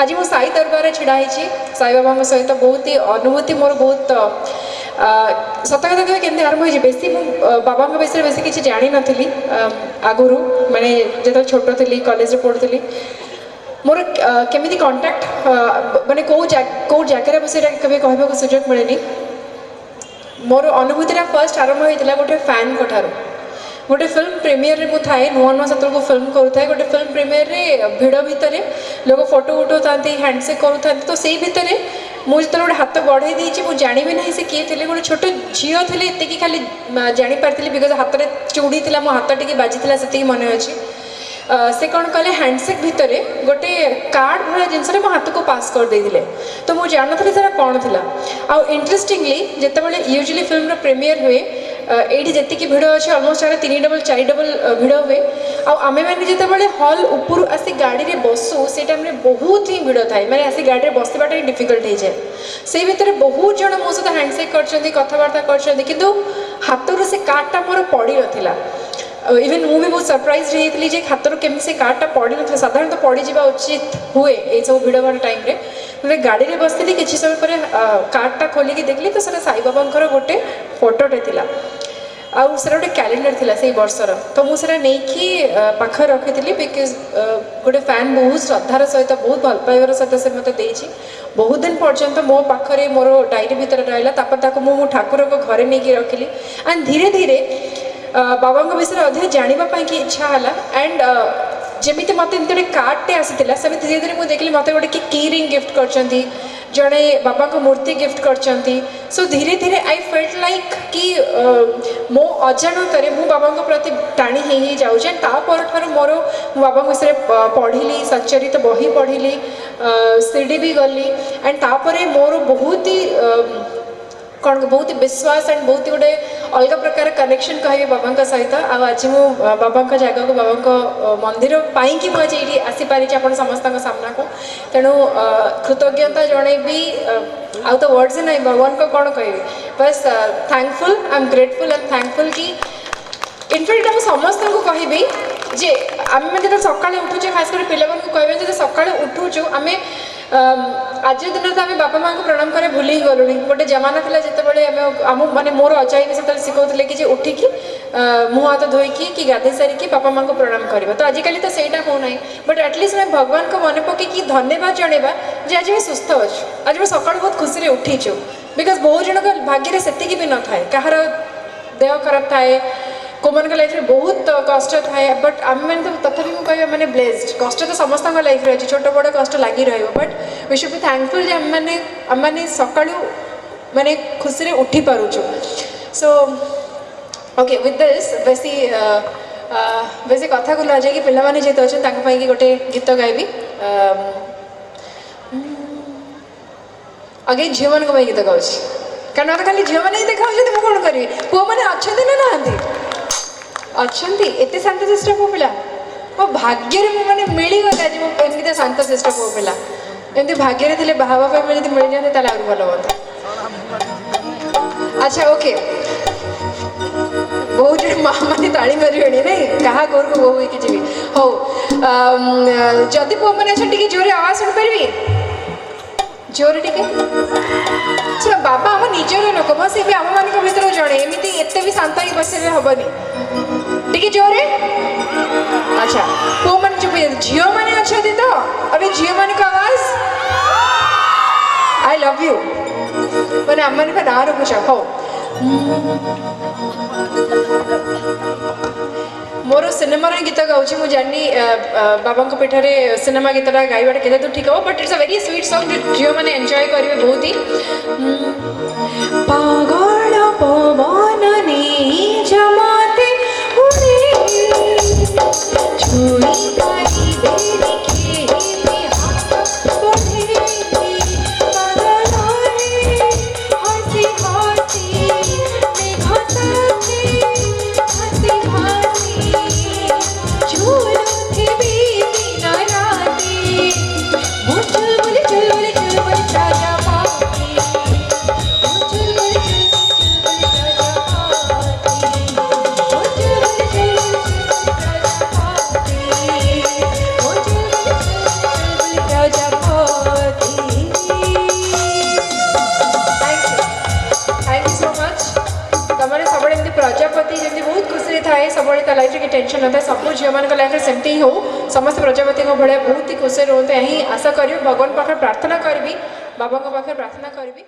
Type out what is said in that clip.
आज मु साई दरबार छिड़ाई साई बाबा सहित बहुत ही अनुभूति मोर बहुत सत कथा कह केमती आरंभ हो बेसी बाबा विषय बेसी किसी जानी नी आगुरी माने जो छोट थी कॉलेज पढ़ुली मोर केमी कंटाक्ट माने कौ जगार बस कहवाक सुजोग मिले मोर अनुभूति फर्स्ट आरंभ होता गोटे फैन को ठार गोटे फिल्म प्रीमियर रे थाए नुआ नुआ से फिल्म करूए गोटे फिल्म प्रीमियर रे भिड़ भितर लोग फोटो उठाता हैंडसेक करूँ तो से भितर मुझे गोटे हाथ बढ़ई देती मुझे जानी भी ना से किए थे गोटे छोट झील थे ये खाली जापारी बिकज हाथ में चूड़ी थी मो हाथ टी बाजी से मन अच्छी से कौन कले हैंडसेक भितर गोटे कार्ड भाया जिनस मो हाथ को पास कर देते तो मुझे जान थी सर कौन थी आउ इंटरेस्टिंगली जितेबाला यूजुअली फिल्म प्रीमियर हुए ये जी भिड़ अच्छे अलमोस्ट 3 डबल 4 डबल भिड़ हुए आमे मैंने जितेबाला हॉल उपरू आसी गाड़ी में बसु से टाइम बहुत ही भिड़ थाए मैंने आसी गाड़ी में बसवाटा ही डिफिकल्ट हो जाए से भितर बहुत जन मो सहित हैंडसेक कर कथबार्ता कर हाथ से कार्डटा मोर पड़ ना इवेन मुझे बहुत सरप्राइज रही थी हाथ केमी से कार्डटा पड़ ना साधारण पड़जा उचित हुए ये सब भिड़ भाड़ टाइम रे गाड़ी में बसती किसी समय पर कार्डटा खोलिकी देखली तो सर साई बाबा गोटे फोटोटे थी आउ सर गोटे कैलेंडर थी से वर्षर तो मुझे नहीं पाखे रखी बिकज गोटे फैन बहुत श्रद्धार सहित बहुत भल पाइबार सहित से मत बहुत दिन पर्यंत मो पाखे मोर डायरी भितर रहा मो ठाकुर को घरे नहीं रखिली एंड धीरे धीरे बाबा विषय अधिक जानापी की इच्छा है एंड जमी मत गोटे कार्डटे आसाला सेम धीरे धीरे मुझे देखली मत गोटे की रिंग गिफ्ट कर जड़े बाबा को मूर्ति गिफ्ट कर सो धीरे धीरे आई फेल्ट लाइक कि मो अजाणत मु बाबा प्रति टाणी ही जाऊँ तापर मोर बाबा विषय पढ़ी सच्चरित बही पढ़ी सीडी भी गली एंड तापर मोर बहुत ही कौन बहुत विश्वास एंड बहुत ही गोटे अलग प्रकार कनेक्शन कहे बाबा सहित आज मु बाबा जगह को बाबा मंदिर पाई मुझे ये आसीपारी आप समस्त सामना को तेणु कृतज्ञता जनईबी आउ तो वर्ड्स ही ना भगवान को कौन कह बस thankful I am grateful and thankful कि इनफैक्ट आम समस्त को कहबी जे आम जो सका उठुचे खास कर पिला कहे जो सका उठुचु आम आज दिन तो आम बापा माँ को प्रणाम करे भूल ही गलुणी गोटे जमाना था जिते आम माने मोर अचाई भी से शिखाते कि उठिकी मुँह हाथ धोईकी कि गाधे सारिकी बापा माँ को प्रणाम कर तो आजिकल तो सहीटा हो ना बट एटलिस्ट मैं भगवान को मन पकईकि धन्यवाद जनवा जे आज मैं सुस्थ अच्छे आज मैं सका बहुत खुशी उठीचु बिकज बहुत जन भाग्य से भी न थाए कहार देह खराब थाए कोमान लाइफ में बहुत कष्ट थाए बट आम मैंने तो तथापि मुझे कह मैंने ब्लेस्ड कष्ट तो समस्त लाइफ अच्छे छोट बड़ कष्ट लगी but we should be thankful जे आम मैंने सका माने खुशी उठी पारुचु सो ओके विथ दिस बेसी बेसी कथा को न जाए पिलाने जेत अच्छे गोटे गीत गायबी आगे झील मान गीत गाँव कारण मत खाली झील मैंने देखा मुझे कौन करी पुआ मैंने अच्छा ना ना अच्छा एत शांतशिष्ट पु पिला मो भाग्य मैंने मिलगला आज मुझे शांतशिष्ट पु पिला एमती भाग्य थे बाहर मिलती मिल जाते आहरी भल हाँ अच्छा ओके बहुत जन माँ मैंने ताड़ी मारे नहीं क्या घर को बोह होगी जी हो जदि पुआ मैंने अच्छा टे जोर आवाज शुणी पारि जोर टे बाबा आम निजर लोक म सी भी आम मान भर जड़े एमती एत भी शांत ही बस हेनी टे जोरे अच्छा पु मान चुप झील मैंने अच्छा तो अभी झील मान को आवाज आई लव यू मैंने आम मान ना रखुच हो मोर सिनेमार गीत गाँची मुझे जानी बाबा पीठरे सिनेमा गीतटा गाइबा के ठीक हो but it's a very sweet song जो झील मैंने एंजॉय करेंगे बहुत ही पागल पवन ने जमाते छोड़ी थाए सब लाइफ में टेंशन न था सब झील मान लाइफ में सेमती ही हो समस्त प्रजापति भाया बहुत ही खुशी रुहतु यही आशा करी भगवान पाखे प्रार्थना करी बाबा पाखे प्रार्थना करी।